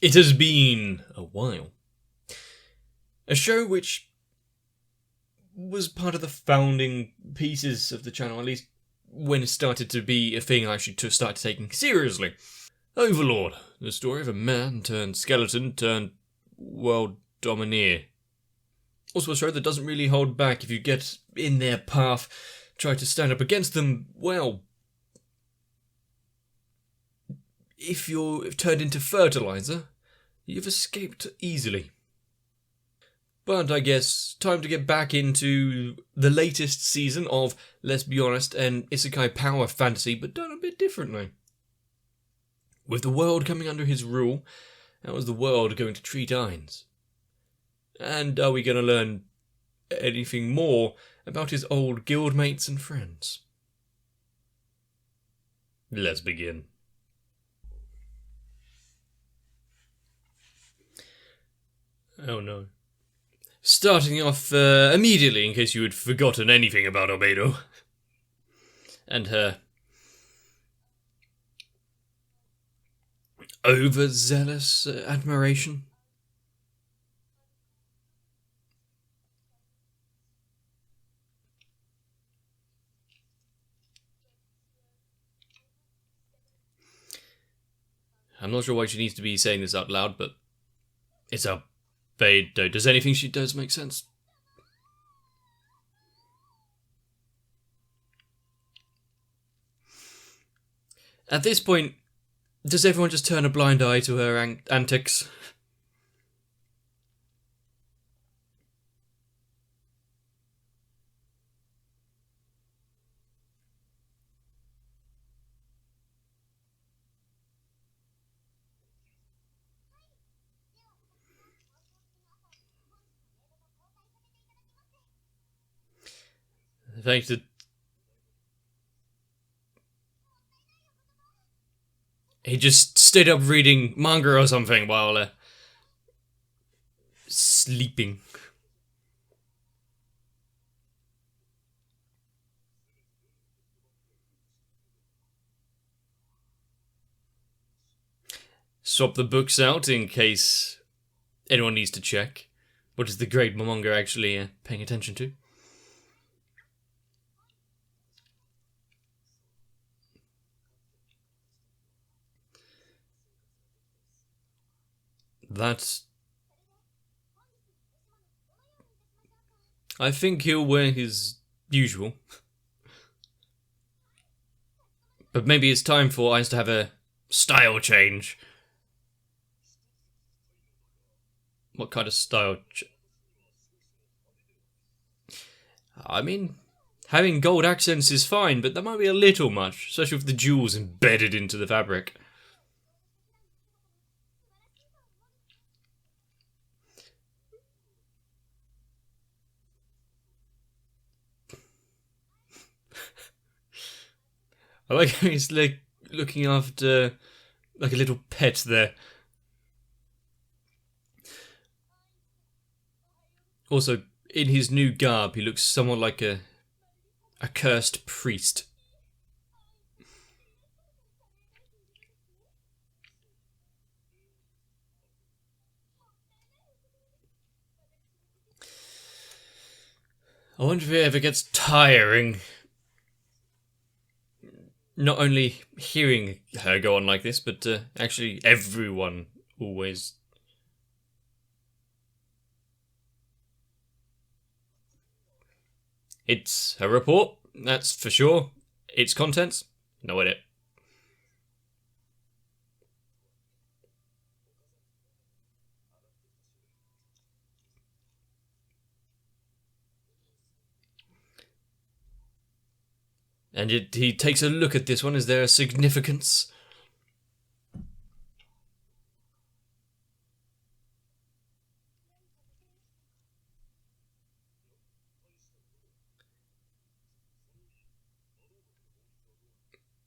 It has been a while. A show which was part of the founding pieces of the channel, at least when it started to be a thing I should start taking seriously. Overlord, the story of a man turned skeleton turned world domineer. Also a show that doesn't really hold back. If you get in their path, try to stand up against them, well, if you're turned into fertilizer, you've escaped easily. But I guess time to get back into the latest season of, let's be honest, an isekai power fantasy, but done a bit differently. With the world coming under his rule, how is the world going to treat Ainz? And are we going to learn anything more about his old guildmates and friends? Let's begin. Oh no. Starting off immediately, in case you had forgotten anything about Albedo and her overzealous admiration. I'm not sure why she needs to be saying this out loud, but it's Albedo. Does anything she does make sense? At this point, does everyone just turn a blind eye to her antics? Thanks to... He just stayed up reading manga or something while sleeping. Swap the books out in case anyone needs to check. What is the great manga actually paying attention to? That's... I think he'll wear his usual. But maybe it's time for Ainz to have a style change. What kind of style I mean, having gold accents is fine, but that might be a little much, especially with the jewels embedded into the fabric. I like how he's like looking after like a little pet there. Also, in his new garb, he looks somewhat like a cursed priest. I wonder if it ever gets tiring. Not only hearing her go on like this, but actually everyone always... It's her report, that's for sure. Its contents, no edit. And he takes a look at this one. Is there a significance?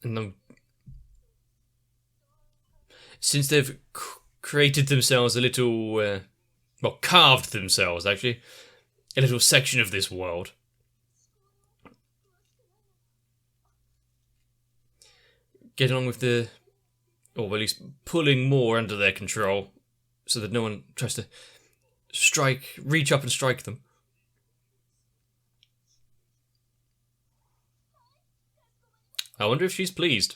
And since they've created themselves a little, well, carved themselves actually, a little section of this world. Get on with the, or at least pulling more under their control. so that no one tries to reach up and strike them. I wonder if she's pleased.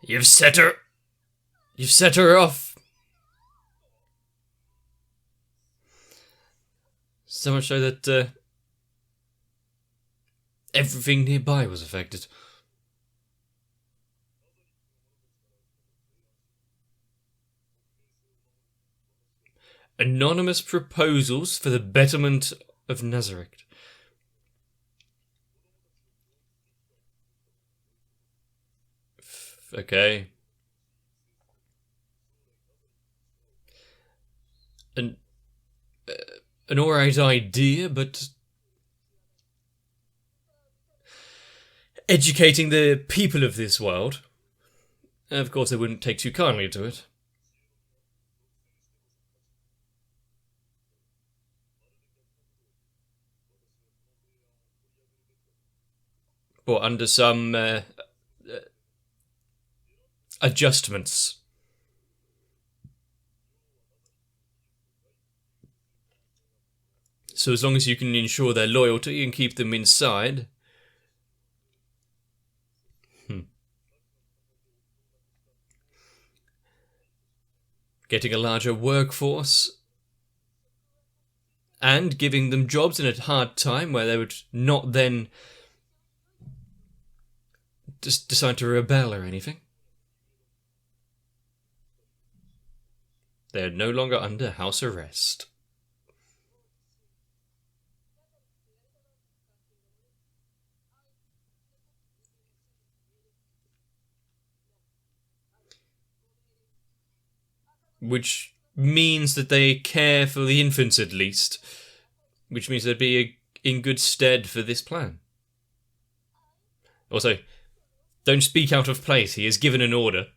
You've set her off. So much so that everything nearby was affected. Anonymous proposals for the betterment of Nazareth. Okay. An alright idea, but educating the people of this world. Of course, they wouldn't take too kindly to it. Or under some adjustments. So as long as you can ensure their loyalty and keep them inside. Getting a larger workforce. And giving them jobs in a hard time where they would not then just decide to rebel or anything. They're no longer under house arrest. Which means that they care for the infants at least. Which means they'd be in good stead for this plan. Also, don't speak out of place. He has given an order.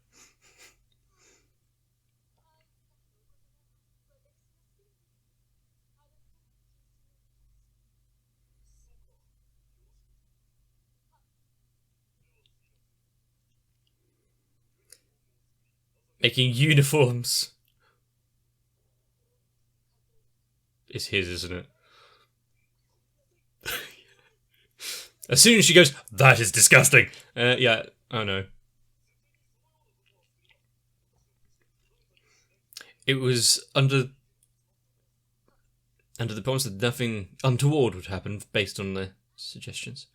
Making uniforms. It's his, isn't it? As soon as she goes, that is disgusting. Yeah, oh no. It was under the promise that nothing untoward would happen based on the suggestions.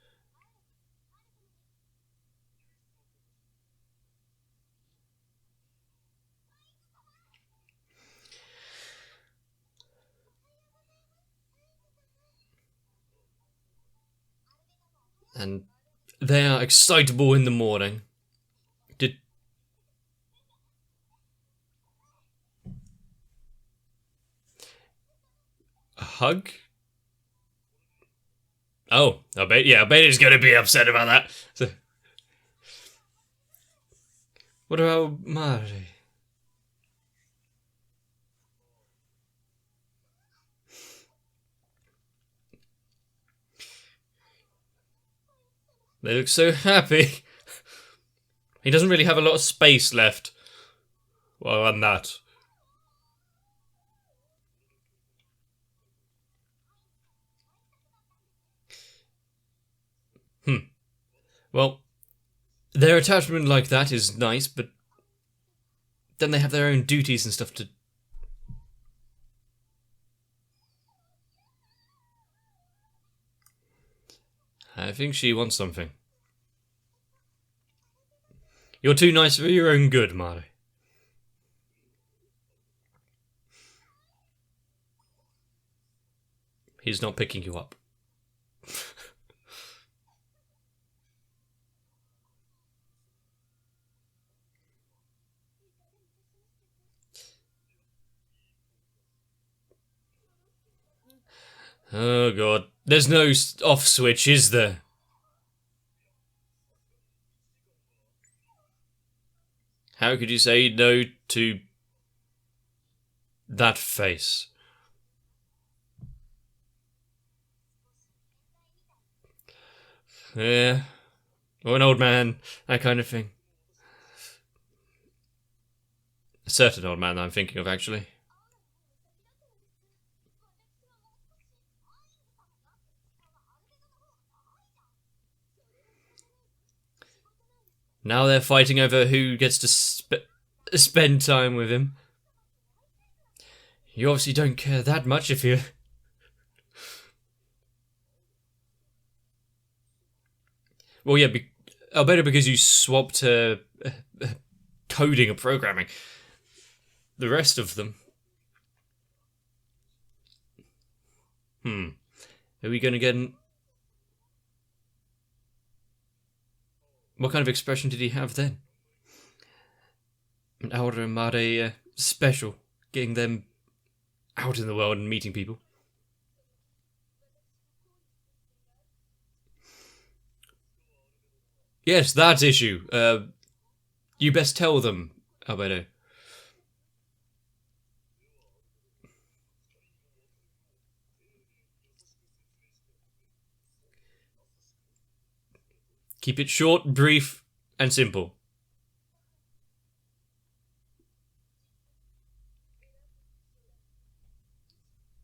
And they are excitable in the morning. A hug? Oh, I bet he's going to be upset about that. So, what about Mari? They look so happy. He doesn't really have a lot of space left. Well, on that. Well, their attachment like that is nice, but then they have their own duties and stuff to... I think she wants something. You're too nice for your own good, Mari. He's not picking you up. Oh god. There's no off switch, is there? How could you say no to that face? Yeah. Or an old man, that kind of thing. A certain old man that I'm thinking of, actually. Now they're fighting over who gets to spend time with him. You obviously don't care that much if you... Well, yeah, Albedo, because you swapped coding or programming. The rest of them... Are we going to get What kind of expression did he have then? An Aura Mare special, getting them out in the world and meeting people. Yes, that issue. You best tell them, Albedo. Keep it short, brief, and simple.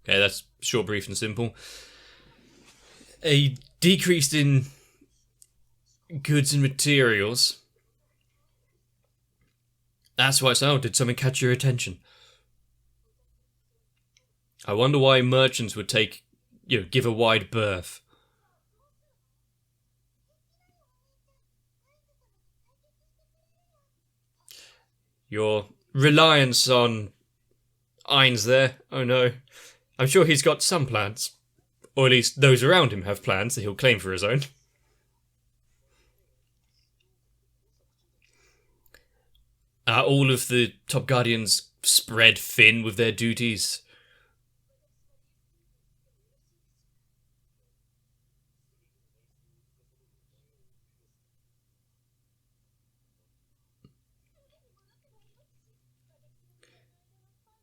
Okay, that's short, brief, and simple. A decrease in goods and materials. That's why it's out. Did something catch your attention? I wonder why merchants would give a wide berth. Your reliance on Ain's there. Oh no. I'm sure he's got some plans. Or at least those around him have plans that he'll claim for his own. All of the top guardians spread thin with their duties.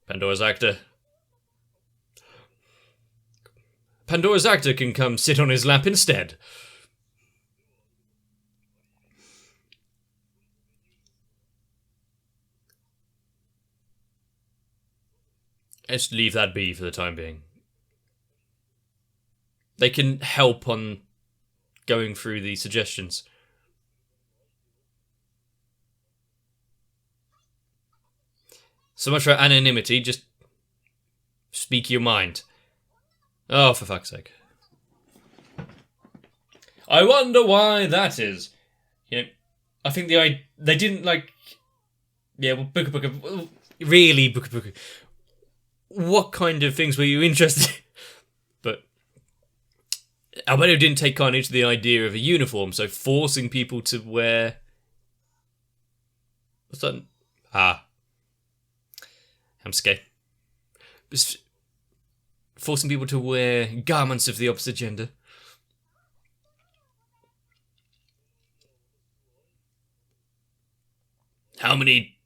Pandora's actor can come sit on his lap instead. Let's leave that be for the time being. They can help on going through the suggestions. So much for anonymity, just speak your mind. Oh, for fuck's sake. I wonder why that is. I think they didn't really, what kind of things were you interested in? But Albedo didn't take kindly to the idea of a uniform, so forcing people to wear... What's that? I'm scared. Forcing people to wear garments of the opposite gender. How many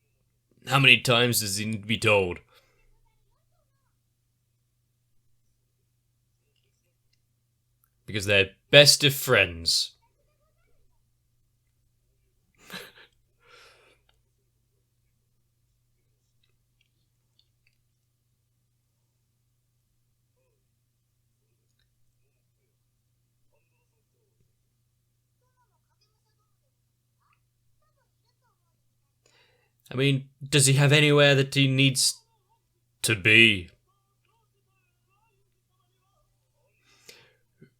times does he need to be told? Because they're best of friends. I mean, does he have anywhere that he needs to be?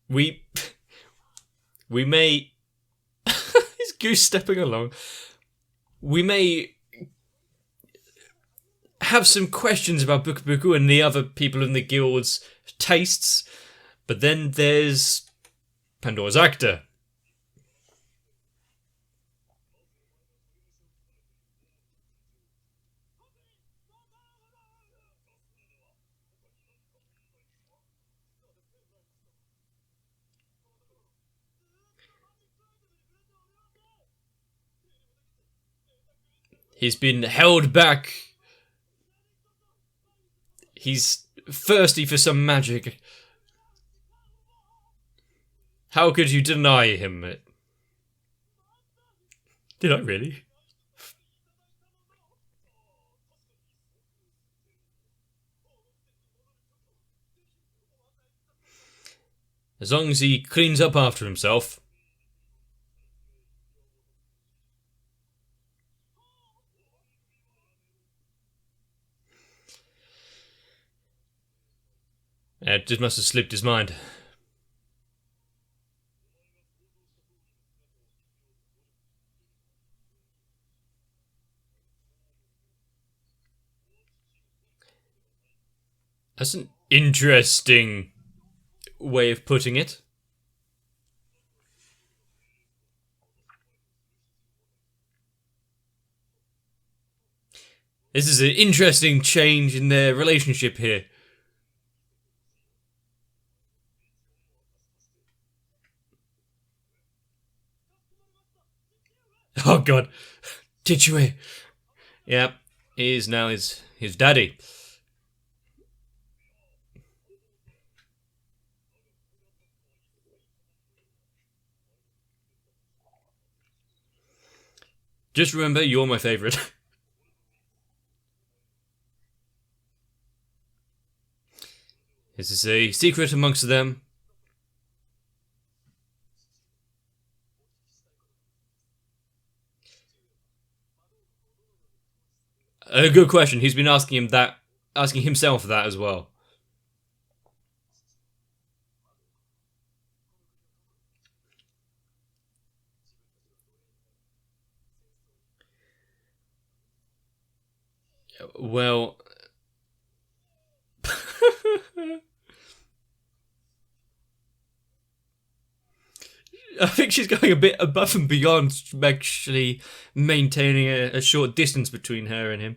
We may... He's goose stepping along. We may have some questions about Buku and the other people in the guild's tastes, but then there's Pandora's actor. He's been held back. He's thirsty for some magic. How could you deny him it? Did I really? As long as he cleans up after himself. It just must have slipped his mind. That's an interesting way of putting it. This is an interesting change in their relationship here. Oh god. Titsue. Yep. He is now his daddy. Just remember, you're my favourite. This is a secret amongst them. A good question. He's been asking himself that as well. Well, I think she's going a bit above and beyond actually maintaining a short distance between her and him.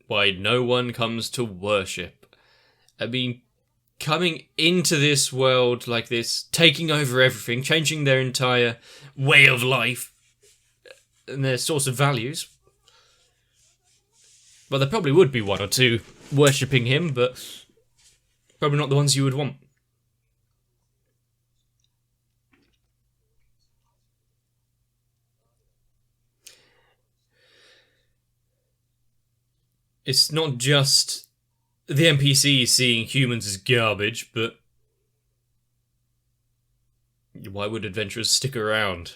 Why no one comes to worship. I mean, coming into this world like this, taking over everything, changing their entire way of life and their source of values. Well, there probably would be one or two worshipping him, but probably not the ones you would want. It's not just the NPCs seeing humans as garbage, but why would adventurers stick around?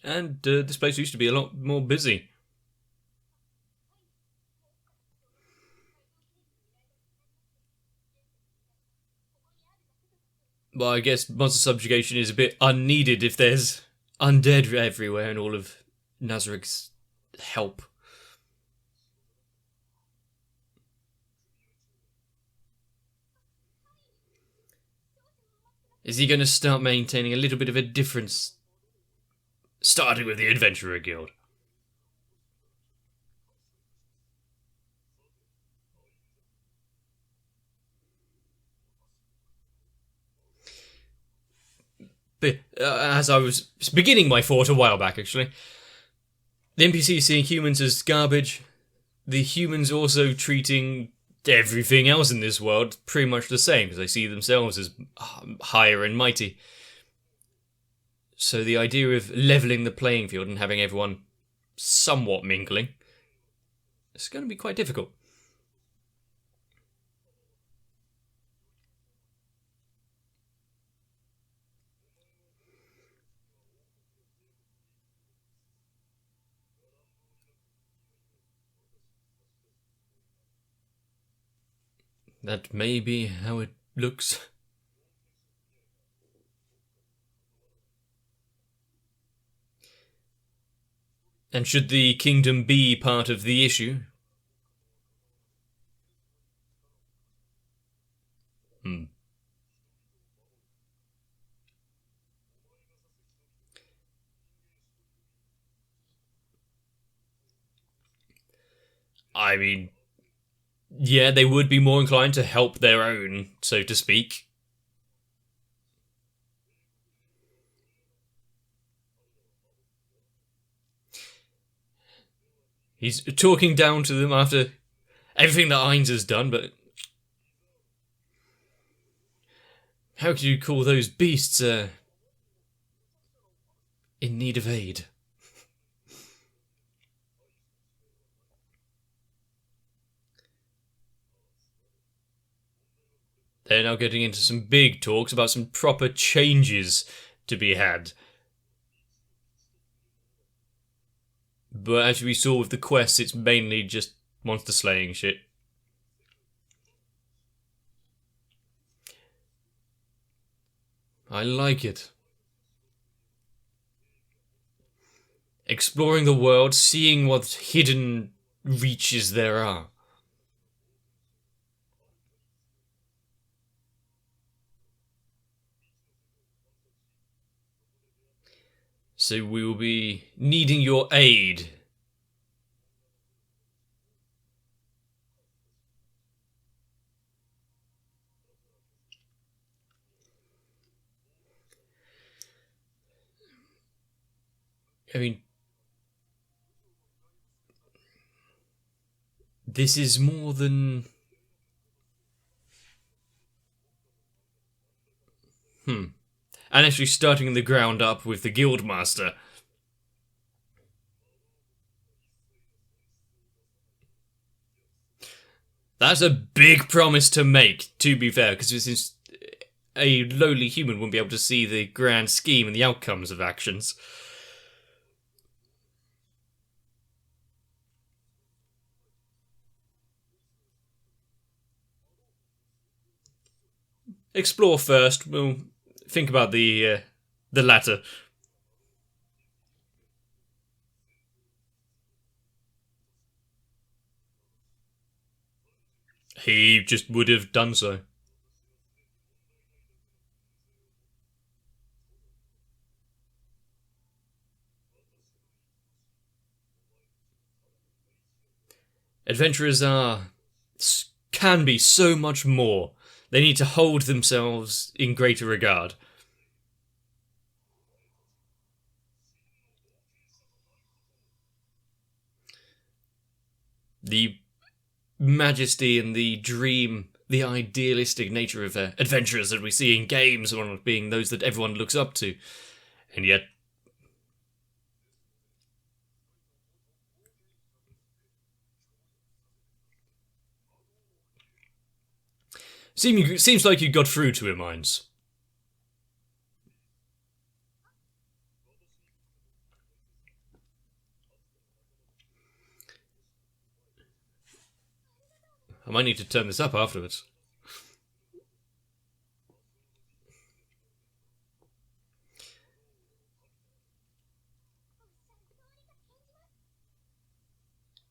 And this place used to be a lot more busy. Well, I guess monster subjugation is a bit unneeded if there's undead everywhere and all of Nazareth's help. Is he going to start maintaining a little bit of a difference, starting with the Adventurer Guild? But as I was beginning my thought a while back, actually, the NPCs seeing humans as garbage, the humans also treating everything else in this world pretty much the same, because they see themselves as higher and mighty. So the idea of levelling the playing field and having everyone somewhat mingling, it's going to be quite difficult. That may be how it looks. And should the kingdom be part of the issue? I mean, yeah, they would be more inclined to help their own, so to speak. He's talking down to them after everything that Ainz has done, but how could you call those beasts, in need of aid? They're now getting into some big talks about some proper changes to be had. But as we saw with the quests, it's mainly just monster slaying shit. I like it. Exploring the world, seeing what hidden reaches there are. So we will be needing your aid. I mean, this is more than... And actually starting the ground up with the Guildmaster. That's a big promise to make, to be fair, because this is a lowly human wouldn't be able to see the grand scheme and the outcomes of actions. Explore first. We'll think about the latter. He just would have done so. Adventurers can be so much more. They need to hold themselves in greater regard. The majesty and the dream, the idealistic nature of adventurers that we see in games, one of being those that everyone looks up to. And yet, seems like you got through to him, Ainz. I might need to turn this up afterwards.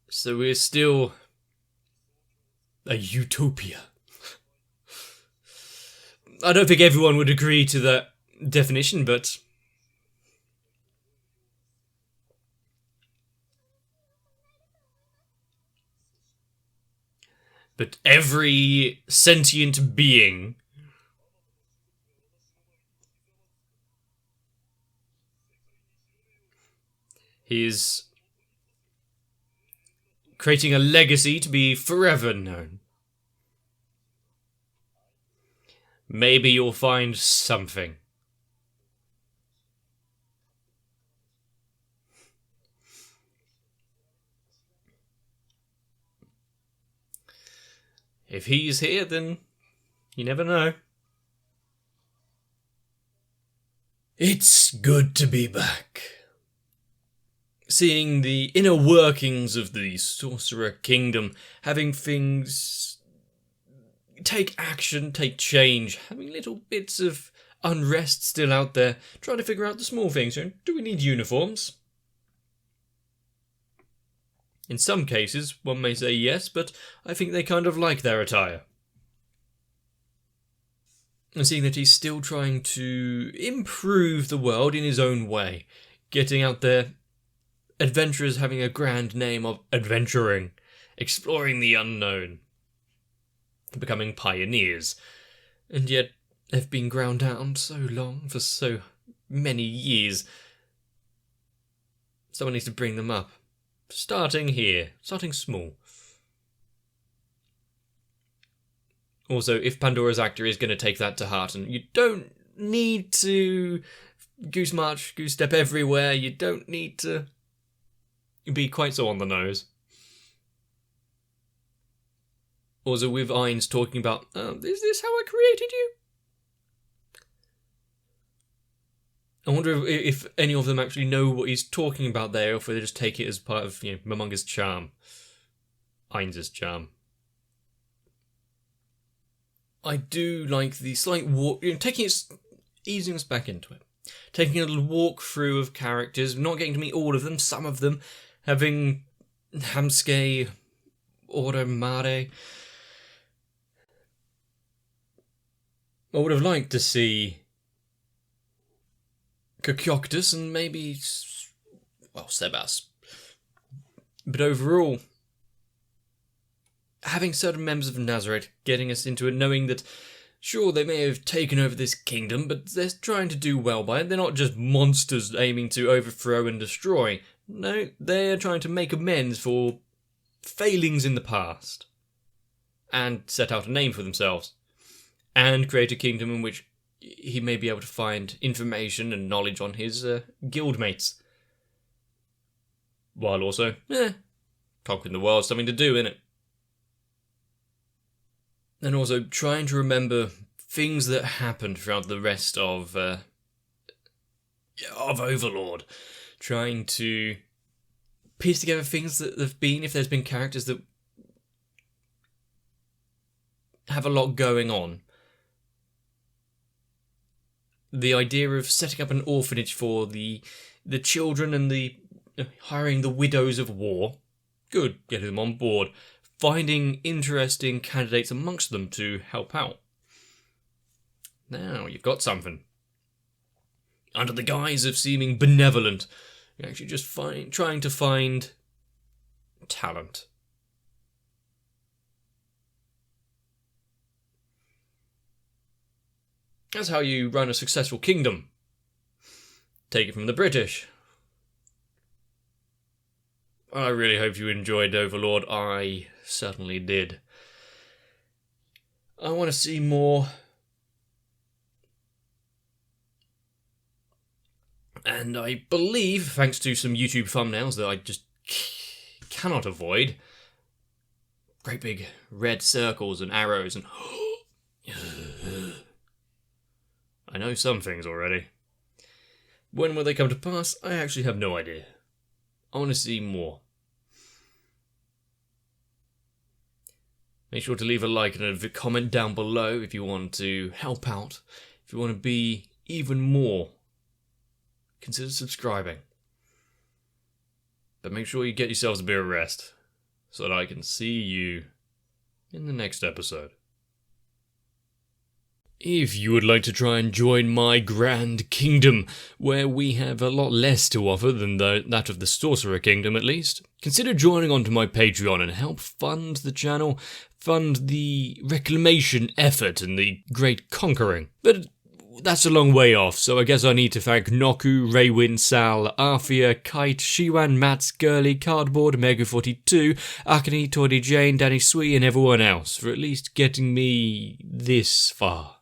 So we're still a utopia. I don't think everyone would agree to that definition, but every sentient being is creating a legacy to be forever known. Maybe you'll find something. If he's here, then you never know. It's good to be back. Seeing the inner workings of the Sorcerer Kingdom, having things take action, take change, having little bits of unrest still out there, trying to figure out the small things. Do we need uniforms? In some cases, one may say yes, but I think they kind of like their attire. And seeing that he's still trying to improve the world in his own way, getting out there, adventurers having a grand name of adventuring, exploring the unknown, becoming pioneers, and yet have been ground down so long, for so many years. Someone needs to bring them up. Starting here, starting small. Also, if Pandora's actor is going to take that to heart, and you don't need to goose march, goose step everywhere, you don't need to be quite so on the nose. Also, with Ainz talking about, is this how I created you? I wonder if any of them actually know what he's talking about there, or if they just take it as part of, Momonga's charm. Ainz's charm. I do like the slight walk, easing us back into it. Taking a little walk through of characters, not getting to meet all of them, some of them having Hamsuke, Oromare. I would have liked to see Kokyoktus and maybe, Sebas. But overall, having certain members of Nazareth getting us into it, knowing that, sure, they may have taken over this kingdom, but they're trying to do well by it. They're not just monsters aiming to overthrow and destroy. No, they're trying to make amends for failings in the past. And set out a name for themselves. And create a kingdom in which he may be able to find information and knowledge on his guildmates. While also, conquering the world, something to do, innit? And also trying to remember things that happened throughout the rest of Overlord. Trying to piece together things that have been, if there's been characters that have a lot going on. The idea of setting up an orphanage for the children and hiring the widows of war. Good, getting them on board. Finding interesting candidates amongst them to help out. Now, you've got something. Under the guise of seeming benevolent, you're actually just trying to find talent. That's how you run a successful kingdom. Take it from the British. I really hope you enjoyed Overlord. I certainly did. I want to see more. And I believe, thanks to some YouTube thumbnails that I just cannot avoid, great big red circles and arrows and... I know some things already. When will they come to pass? I actually have no idea. I want to see more. Make sure to leave a like and a comment down below if you want to help out. If you want to be even more, consider subscribing. But make sure you get yourselves a bit of rest so that I can see you in the next episode. If you would like to try and join my grand kingdom, where we have a lot less to offer than that of the Sorcerer Kingdom at least, consider joining onto my Patreon and help fund the channel, fund the reclamation effort and the great conquering. But that's a long way off, so I guess I need to thank Noku, Raywin, Sal, Arthea, Kite, Shiwan, Mats, Gurley, Cardboard, Mega42, Akane, Toddy Jane, Danny Sweet and everyone else for at least getting me this far.